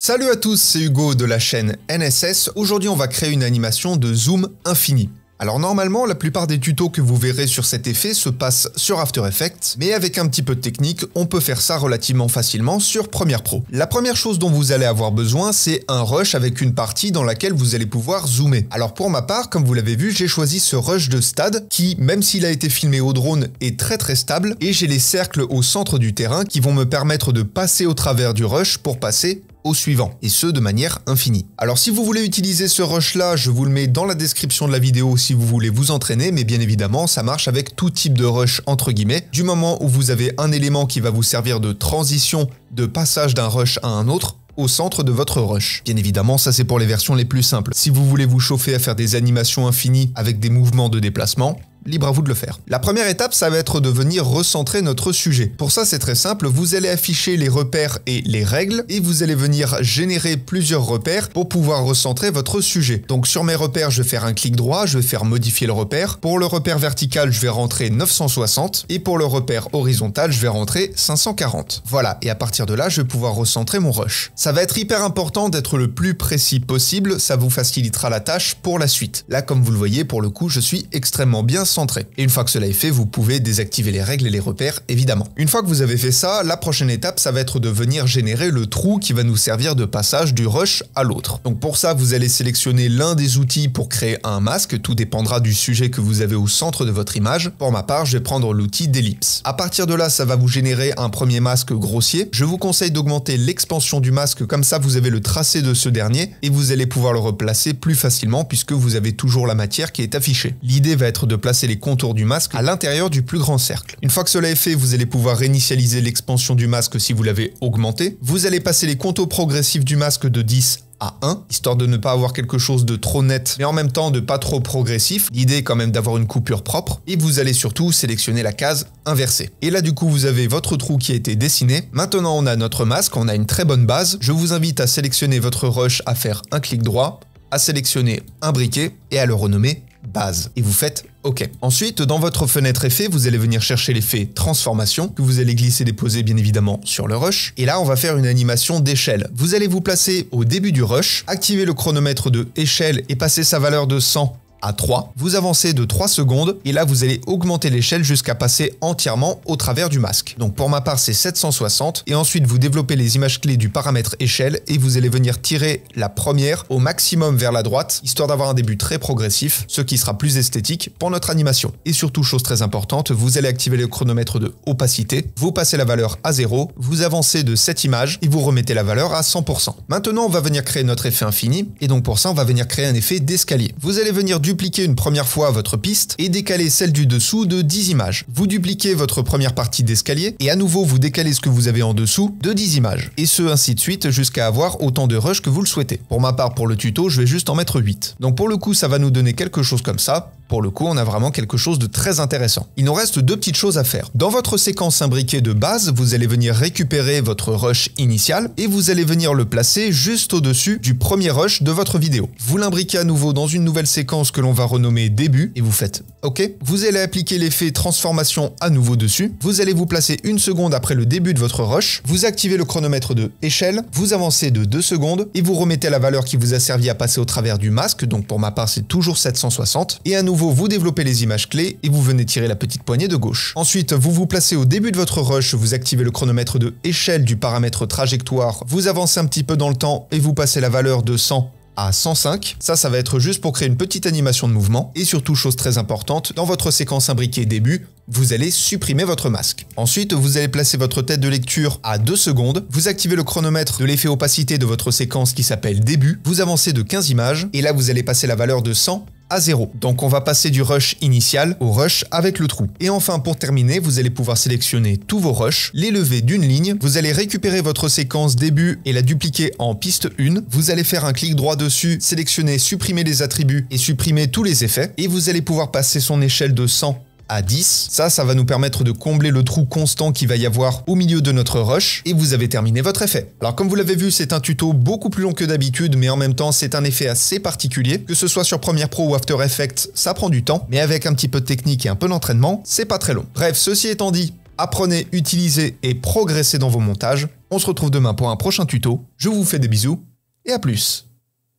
Salut à tous, c'est Hugo de la chaîne NSS. Aujourd'hui, on va créer une animation de zoom infini. Alors normalement, la plupart des tutos que vous verrez sur cet effet se passent sur After Effects, mais avec un petit peu de technique, on peut faire ça relativement facilement sur Premiere Pro. La première chose dont vous allez avoir besoin, c'est un rush avec une partie dans laquelle vous allez pouvoir zoomer. Alors pour ma part, comme vous l'avez vu, j'ai choisi ce rush de stade qui, même s'il a été filmé au drone, est très stable, et j'ai les cercles au centre du terrain qui vont me permettre de passer au travers du rush pour passer au suivant, et ce de manière infinie. Alors si vous voulez utiliser ce rush là, je vous le mets dans la description de la vidéo si vous voulez vous entraîner, mais bien évidemment ça marche avec tout type de rush entre guillemets, du moment où vous avez un élément qui va vous servir de transition, de passage d'un rush à un autre, au centre de votre rush. Bien évidemment, ça c'est pour les versions les plus simples. Si vous voulez vous chauffer à faire des animations infinies avec des mouvements de déplacement, libre à vous de le faire. La première étape, ça va être de venir recentrer notre sujet. Pour ça, c'est très simple, vous allez afficher les repères et les règles, et vous allez venir générer plusieurs repères pour pouvoir recentrer votre sujet. Donc sur mes repères, je vais faire un clic droit, je vais faire modifier le repère. Pour le repère vertical, je vais rentrer 960, et pour le repère horizontal, je vais rentrer 540. Voilà, et à partir de là, je vais pouvoir recentrer mon rush. Ça va être hyper important d'être le plus précis possible, ça vous facilitera la tâche pour la suite. Là, comme vous le voyez, pour le coup, je suis extrêmement bien centré. Et une fois que cela est fait, vous pouvez désactiver les règles et les repères, évidemment. Une fois que vous avez fait ça, la prochaine étape, ça va être de venir générer le trou qui va nous servir de passage du rush à l'autre. Donc pour ça, vous allez sélectionner l'un des outils pour créer un masque, tout dépendra du sujet que vous avez au centre de votre image. Pour ma part, je vais prendre l'outil d'ellipse. À partir de là, ça va vous générer un premier masque grossier. Je vous conseille d'augmenter l'expansion du masque, comme ça vous avez le tracé de ce dernier, et vous allez pouvoir le replacer plus facilement puisque vous avez toujours la matière qui est affichée. L'idée va être de placer les contours du masque à l'intérieur du plus grand cercle. Une fois que cela est fait, vous allez pouvoir réinitialiser l'expansion du masque si vous l'avez augmenté. Vous allez passer les contours progressifs du masque de 10 à 1, histoire de ne pas avoir quelque chose de trop net, mais en même temps de pas trop progressif. L'idée est quand même d'avoir une coupure propre, et vous allez surtout sélectionner la case inversée. Et là du coup vous avez votre trou qui a été dessiné. Maintenant on a notre masque, on a une très bonne base. Je vous invite à sélectionner votre rush, à faire un clic droit, à sélectionner un briquet et à le renommer base. Et vous faites OK. Ensuite, dans votre fenêtre effet, vous allez venir chercher l'effet transformation, que vous allez glisser déposer bien évidemment sur le rush. Et là, on va faire une animation d'échelle. Vous allez vous placer au début du rush, activer le chronomètre de échelle et passer sa valeur de 100 à 3, vous avancez de 3 secondes et là vous allez augmenter l'échelle jusqu'à passer entièrement au travers du masque. Donc pour ma part c'est 760 et ensuite vous développez les images clés du paramètre échelle et vous allez venir tirer la première au maximum vers la droite, histoire d'avoir un début très progressif, ce qui sera plus esthétique pour notre animation. Et surtout, chose très importante, vous allez activer le chronomètre de opacité, vous passez la valeur à 0, vous avancez de cette image et vous remettez la valeur à 100%. Maintenant on va venir créer notre effet infini et donc pour ça on va venir créer un effet d'escalier. Vous allez venir dupliquer une première fois votre piste et décaler celle du dessous de 10 images. Vous dupliquez votre première partie d'escalier et à nouveau vous décalez ce que vous avez en dessous de 10 images. Et ce ainsi de suite jusqu'à avoir autant de rush que vous le souhaitez. Pour ma part, pour le tuto, je vais juste en mettre 8. Donc pour le coup, ça va nous donner quelque chose comme ça. Pour le coup, on a vraiment quelque chose de très intéressant. Il nous reste deux petites choses à faire. Dans votre séquence imbriquée de base, vous allez venir récupérer votre rush initial et vous allez venir le placer juste au-dessus du premier rush de votre vidéo. Vous l'imbriquez à nouveau dans une nouvelle séquence que l'on va renommer début et vous faites OK. Vous allez appliquer l'effet transformation à nouveau dessus. Vous allez vous placer une seconde après le début de votre rush. Vous activez le chronomètre de échelle. Vous avancez de 2 secondes et vous remettez la valeur qui vous a servi à passer au travers du masque. Donc pour ma part, c'est toujours 760. Et à nouveau, vous développez les images clés et vous venez tirer la petite poignée de gauche. Ensuite, vous vous placez au début de votre rush, vous activez le chronomètre de échelle du paramètre trajectoire, vous avancez un petit peu dans le temps et vous passez la valeur de 100 à 105. Ça va être juste pour créer une petite animation de mouvement. Et surtout, chose très importante, dans votre séquence imbriquée début, vous allez supprimer votre masque. Ensuite, vous allez placer votre tête de lecture à 2 secondes, vous activez le chronomètre de l'effet opacité de votre séquence qui s'appelle début, vous avancez de 15 images, et là vous allez passer la valeur de 100 à 0. Donc on va passer du rush initial au rush avec le trou. Et enfin, pour terminer, vous allez pouvoir sélectionner tous vos rushs, les lever d'une ligne, vous allez récupérer votre séquence début et la dupliquer en piste 1, vous allez faire un clic droit dessus, sélectionner supprimer les attributs et supprimer tous les effets, et vous allez pouvoir passer son échelle de 100 à 10. Ça va nous permettre de combler le trou constant qu'il va y avoir au milieu de notre rush et vous avez terminé votre effet. Alors comme vous l'avez vu, c'est un tuto beaucoup plus long que d'habitude, mais en même temps c'est un effet assez particulier. Que ce soit sur Premiere Pro ou After Effects, ça prend du temps, mais avec un petit peu de technique et un peu d'entraînement, c'est pas très long. Bref, ceci étant dit, apprenez, utilisez et progressez dans vos montages On se retrouve demain pour un prochain tuto, je vous fais des bisous, et à plus.